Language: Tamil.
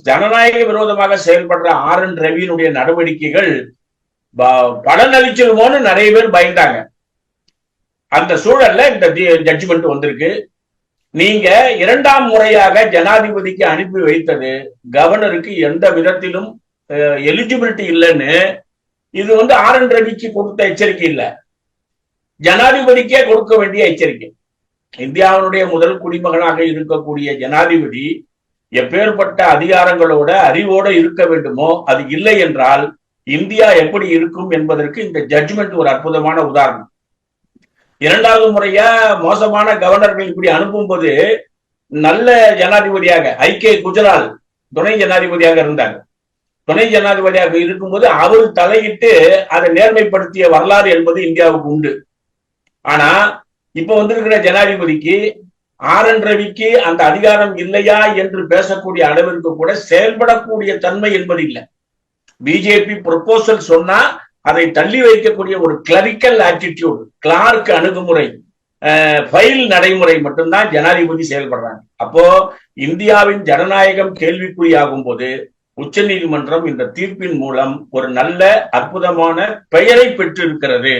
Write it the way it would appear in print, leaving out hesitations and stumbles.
ஜனநாயக விரோதமாக செயல்படுற RN ரவியினுடைய நடவடிக்கைகள் பலனளிச்சிருமோன்னு நிறைய பேர் பயந்தாங்க. அந்த சூழல்ல இந்த ஜட்ஜ்மெண்ட் வந்திருக்கு. நீங்க இரண்டாம் முறையாக ஜனாதிபதிக்கு அனுப்பி வைத்தது கவர்னருக்கு எந்த விதத்திலும் எலிஜிபிலிட்டி இல்லைன்னு இது RN ரவிக்கு கொடுத்த எச்சரிக்கை இல்ல, ஜனாதிபதிக்கே கொடுக்க வேண்டிய எச்சரிக்கை. இந்தியாவினுடைய முதல் குடிமகனாக இருக்கக்கூடிய ஜனாதிபதி எப்பேற்பட்ட அதிகாரங்களோட அறிவோட இருக்க வேண்டுமோ அது இல்லை என்றால் இந்தியா எப்படி இருக்கும் என்பதற்கு இந்த ஜட்ஜ்மெண்ட் ஒரு அற்புதமான உதாரணம். இரண்டாவது முறையா மோசமான கவர்னர்கள் இப்படி அனுப்பும்போது நல்ல ஜனாதிபதியாக ஐ.கே. குஜ்ரால் துணை ஜனாதிபதியாக இருந்தாங்க. துணை ஜனாதிபதியாக இருக்கும்போது அவர் தலையிட்டு அதை நேர்மைப்படுத்திய வரலாறு என்பது இந்தியாவுக்கு உண்டு. ஆனா இப்ப வந்திருக்கிற ஜனாதிபதிக்கு RN ரவிக்கு அந்த அதிகாரம் இல்லையா என்று பேசக்கூடிய அளவிற்கு கூட செயல்படக்கூடிய தன்மை என்பது இல்லை. பிஜேபி ப்ரொபோசல் சொன்னா அதை தள்ளி வைக்கக்கூடிய ஒரு கிளரிக்கல் ஆட்டிடியூட், கிளார்க் அணுகுமுறை, ஃபைல் நடைமுறை மட்டும்தான் ஜனாதிபதி செயல்படுறாங்க. அப்போ இந்தியாவின் ஜனநாயகம் கேள்விக்குறியாகும் போது உச்ச நீதிமன்றம் இந்த தீர்ப்பின் மூலம் ஒரு நல்ல அற்புதமான பெயரை பெற்றிருக்கிறது.